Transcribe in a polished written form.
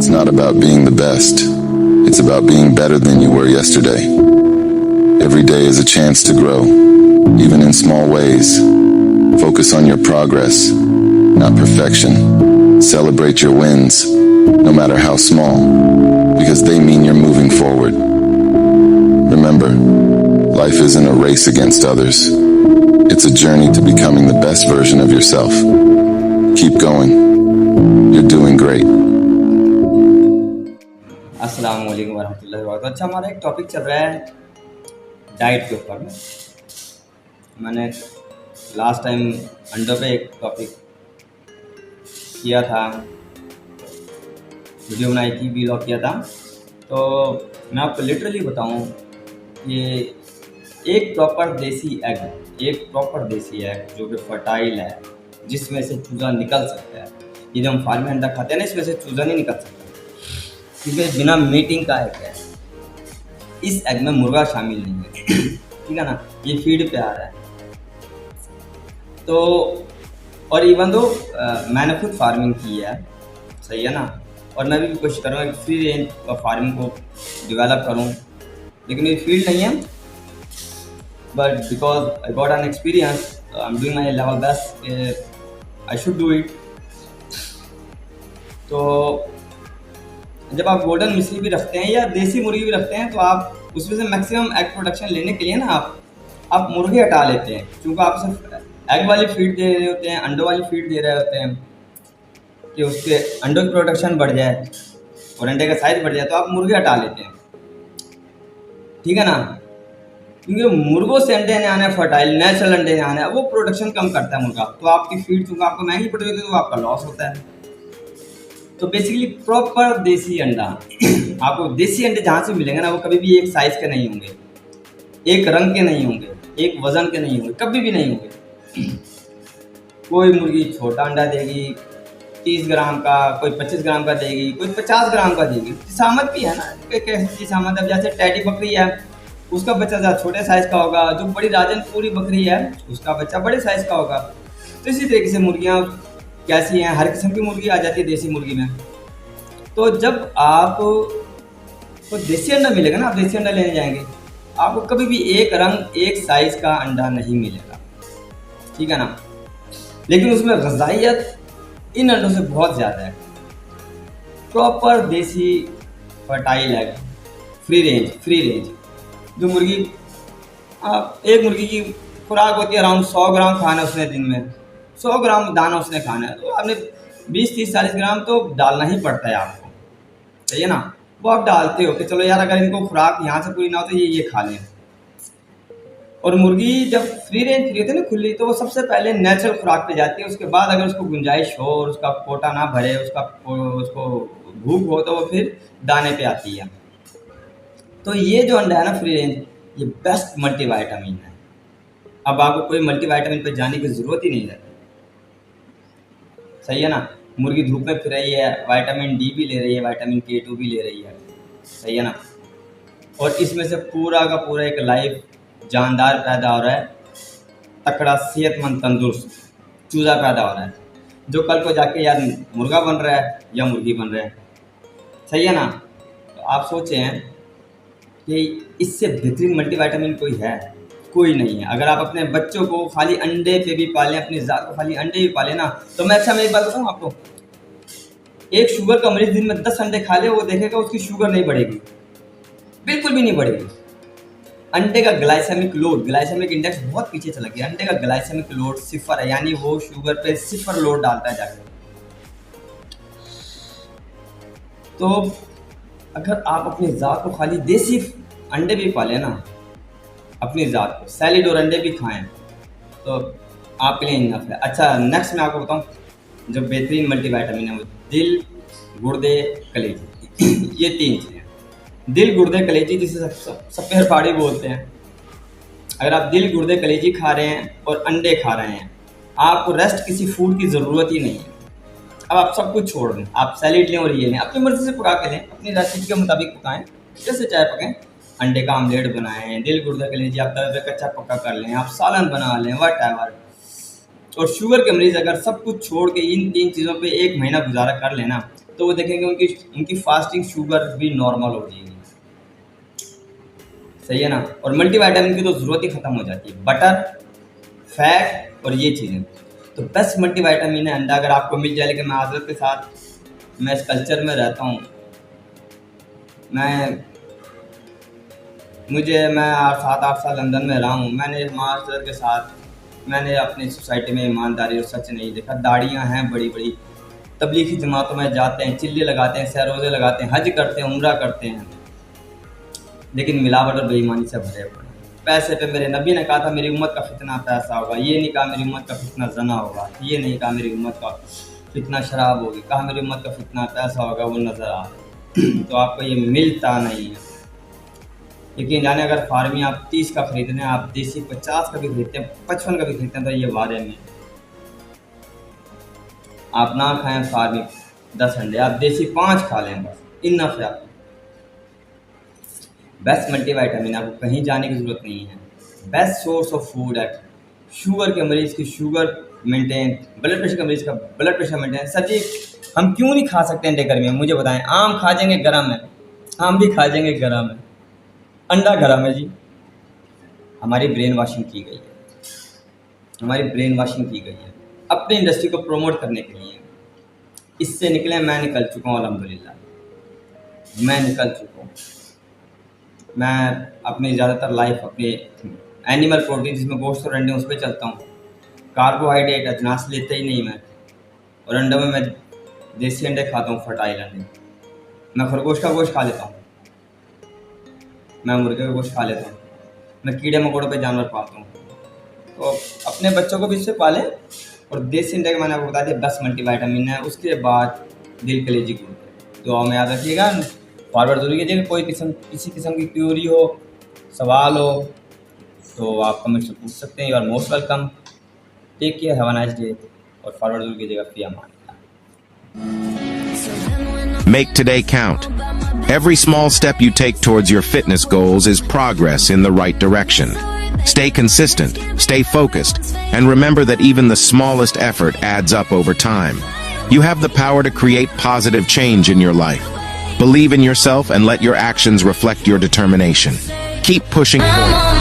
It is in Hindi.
It's not about being the best. It's about being better than you were yesterday. Every day is a chance to grow, even in small ways. Focus on your progress, not perfection. Celebrate your wins, no matter how small, because they mean you're moving forward. Remember, life isn't a race against others. It's a journey to becoming the best version of yourself. Keep going. You're doing great. अस्सलाम वालेकुम वरहमतुल्लाहि वबरकातुहू। अच्छा, हमारा एक टॉपिक चल रहा है डाइट के ऊपर में। मैंने लास्ट टाइम अंडों पे एक टॉपिक किया था, वीडियो बनाई थी, व्लॉग किया था। तो मैं आपको लिटरली बताऊं कि एक प्रॉपर देसी एग जो कि फर्टाइल है, जिसमें से चूज़ा निकल सकता है। ये जो हम फार्म में अंडा खाते हैं ना, इसमें से चूज़ा नहीं निकल सकता, क्योंकि बिना मीटिंग का एग है। इस एग में मुर्गा शामिल नहीं है। ठीक है ना, ये फीड पे आ रहा है। तो और इवन दो मैंने खुद फार्मिंग की है, सही है ना, और मैं भी कोशिश कर रहा हूँ फ्री रेंज फार्मिंग को डेवलप करूँ, लेकिन ये फील्ड नहीं है। But because I got an experience, I am doing my level best, I should do it. तो जब आप गोल्डन मिश्री भी रखते हैं या देसी मुर्गी भी रखते हैं, तो आप उसमें से मैक्सिमम एग प्रोडक्शन लेने के लिए ना आप मुर्गे हटा लेते हैं, क्योंकि आप सिर्फ एग वाली फीड दे रहे होते हैं, अंडों वाली फीड दे रहे होते हैं कि उसके अंडों की प्रोडक्शन बढ़ जाए और अंडे का साइज बढ़ जाए, तो आप मुर्गे हटा लेते हैं। ठीक है ना, क्योंकि मुर्गों से अंडे नहीं आने, फर्टाइल नेचुरल अंडे नहीं आने, वो प्रोडक्शन कम करता है मुर्गा। तो आपकी फीड चूँकि आपको महंगी पड़ रही है, तो आपका लॉस होता है। तो बेसिकली प्रॉपर देसी अंडा आपको देसी अंडे जहाँ से मिलेंगे ना, वो कभी भी एक साइज़ के नहीं होंगे, एक रंग के नहीं होंगे, एक वज़न के नहीं होंगे, कभी भी नहीं होंगे। कोई मुर्गी छोटा अंडा देगी 30 ग्राम का, कोई 25 ग्राम का देगी, कोई 50 ग्राम का देगी। जिसामत भी है ना, कैसी जिसामत। अब जैसे टैडी बकरी है, उसका बच्चा ज़्यादा छोटे साइज़ का होगा, जो बड़ी राजनपुरी बकरी है उसका बच्चा बड़े साइज़ का होगा। तो इसी तरीके से मुर्गियाँ कैसी हैं, हर किस्म की मुर्गी आ जाती है देसी मुर्गी में। तो जब आप तो देसी अंडा मिलेगा ना, आप देसी अंडा लेने जाएंगे, आपको कभी भी एक रंग एक साइज़ का अंडा नहीं मिलेगा। ठीक है ना, लेकिन उसमें ग़िज़ाइयत इन अंडों से बहुत ज़्यादा है। प्रॉपर देसी फर्टाइल एग, फ्री रेंज जो मुर्गी, आप एक मुर्गी की खुराक होती है अराउंड 100 ग्राम खाना उसने दिन में, 100 ग्राम दाना उसने खाना है, तो आपने 20, 30, 40 ग्राम तो डालना ही पड़ता है आपको, सही है ना। वो आप डालते हो कि चलो यार, अगर इनको खुराक यहाँ से पूरी ना हो तो ये खा लें। और मुर्गी जब फ्री रेंज होती है ना, खुली, तो वो सबसे पहले नेचुरल खुराक पे जाती है। उसके बाद अगर उसको गुंजाइश हो और उसका कोटा ना भरे, उसको भूख हो, तो वो फिर दाने पे आती है। तो ये जो अंडा है ना फ्री रेंज, ये बेस्ट मल्टीविटामिन है। अब आपको कोई मल्टीविटामिन पे जाने की ज़रूरत ही नहीं है, सही है ना। मुर्गी धूप में फिर रही है, विटामिन डी भी ले रही है, विटामिन K2 भी ले रही है, सही है ना। और इसमें से पूरा का पूरा एक लाइव जानदार पैदा हो रहा है, तकड़ा सेहतमंद तंदुरुस्त चूज़ा पैदा हो रहा है, जो कल को जाके यार मुर्गा बन रहा है या मुर्गी बन रहा है, सही है ना। तो आप सोचें कि इससे बेहतरीन मल्टीविटामिन कोई नहीं है। अगर आप अपने बच्चों को खाली अंडे पे भी पालें, अपनी ज़ात को खाली अंडे भी पालें ना, तो मैं एक बात बताऊँ आपको, एक शुगर का मरीज़ दिन में 10 अंडे खा ले, वो देखेगा उसकी शुगर नहीं बढ़ेगी, बिल्कुल भी नहीं बढ़ेगी। अंडे का ग्लाइसेमिक इंडेक्स बहुत पीछे चला गया। अंडे का ग्लाइसेमिक लोड 0 है, यानी वो शुगर पे 0 लोड डालता है जाकर। तो अगर आप अपनी ज़ात को खाली देसी अंडे भी पालें ना, अपनी ज़ात को सैलिड और अंडे भी खाएं, तो आपके लिए इनफ है। अच्छा, नेक्स्ट मैं आपको बताऊं, जो बेहतरीन मल्टीविटामिन है वो दिल, गुर्दे, कलेजी ये 3 चीज़ें। दिल, गुर्दे, कलेजी, जिसे सफ़ेद फाड़ी बोलते हैं। अगर आप दिल, गुर्दे, कलेजी खा रहे हैं और अंडे खा रहे हैं, आपको रेस्ट किसी फूड की ज़रूरत ही नहीं है। अब आप सब कुछ छोड़ दें, आप सैलेड लें और ये लें, अपनी मर्ज़ी से पका के लें, अपनी रेसिपी के मुताबिक पकाएं, जैसे चाहे पकाएं। अंडे का आमलेट बनाएं, दिल, गुर्दे, कलेजी आप तवे पे कच्चा पक्का कर लें, आप सालन बना लें, व्हाटएवर। और शुगर के मरीज़ अगर सब कुछ छोड़ के इन 3 चीज़ों पे 1 महीना गुजारा कर लेना, तो वो देखेंगे उनकी उनकी फास्टिंग शुगर भी नॉर्मल हो जाएगी। सही है ना। और मल्टीविटामिन की तो ज़रूरत ही ख़त्म हो जाती है। बटर, फैट और ये चीज़ें तो बेस्ट मल्टीविटामिन है अंडा। अगर आपको मिल जाए, लेकिन मैं आदत के साथ मैं इस कल्चर में रहता हूँ। मैं 7-8 साल लंदन में रहा हूँ। मैंने मास्टर के साथ मैंने अपनी सोसाइटी में ईमानदारी और सच नहीं देखा। दाढ़ियाँ हैं बड़ी बड़ी, तबलीगी जमातों में जाते हैं, चिल्ले लगाते हैं, सहरोज़े लगाते हैं, हज करते हैं, उम्रा करते हैं, लेकिन मिलावट और बेईमानी से भरे पड़े। पैसे पे मेरे नबी ने कहा था मेरी उम्मत का फितना पैसा होगा। ये नहीं कहा मेरी उम्मत का फितना जना होगा। ये नहीं कहा मेरी उम्मत का फितना शराब होगी। कहा मेरी उम्मत का फितना पैसा होगा। वो नज़र आ रहा तो आपको ये मिलता नहीं है। लेकिन जाने अगर फार्मी आप 30 का खरीदने हैं, आप देसी 50 का भी खरीदते हैं, 55 का भी खरीदते हैं, तो ये वादे में आप ना खाएं फार्मी 10 अंडे, आप देसी 5 खा लें, बस इनफ है। आपको बेस्ट मल्टीविटामिन, आपको कहीं जाने की ज़रूरत नहीं है। बेस्ट सोर्स ऑफ फूड है। शुगर के मरीज़ की शुगर मेंटेन, ब्लड प्रेशर के मरीज़ का ब्लड प्रेशर मेंटेन। सर जी हम क्यों नहीं खा सकते अंडे गर्मी में, मुझे बताएं। आम खा जाएंगे गर्म है, आम भी खा जाएंगे गर्म है, अंडा गर्म है जी। हमारी ब्रेन वॉशिंग की गई है, हमारी ब्रेन वॉशिंग की गई है अपनी इंडस्ट्री को प्रमोट करने के लिए। इससे निकले, मैं निकल चुका हूँ अल्हम्दुलिल्लाह, मैं निकल चुका हूँ। मैं अपनी ज़्यादातर लाइफ अपने एनिमल प्रोटीन जिसमें गोश्त और अंडे उस पर चलता हूँ। कार्बोहाइड्रेट अजनास लेते ही नहीं मैं। और अंडों में मैं देसी अंडे खाता हूँ, फर्टाइल अंडे। मैं खरगोश का गोश्त खा लेता हूँ, मैं मुर्गे का गोश्त खा लेता हूँ, मैं कीड़े मकोड़ों पे जानवर पालता हूँ। तो अपने बच्चों को भी इससे पालें। और देसी अंडे का मैंने आपको बता दिया 10 मल्टीविटामिन है। उसके बाद दिल कलेजी गुर्दे। तो में याद रखिएगा, फॉरवर्ड जरूर कीजिएगा। किसी किस्म की क्यूरी हो, सवाल हो तो आप कमेंट से पूछ सकते हैं। You are most welcome. Take care, have a nice day. और फॉरवर्ड जरूर कीजिएगा। फी अमान। Make today count. Every small step you take towards your fitness goals is progress in the right direction. Stay consistent, stay focused, and remember that even the smallest effort adds up over time. You have the power to create positive change in your life. Believe in yourself and let your actions reflect your determination. Keep pushing forward.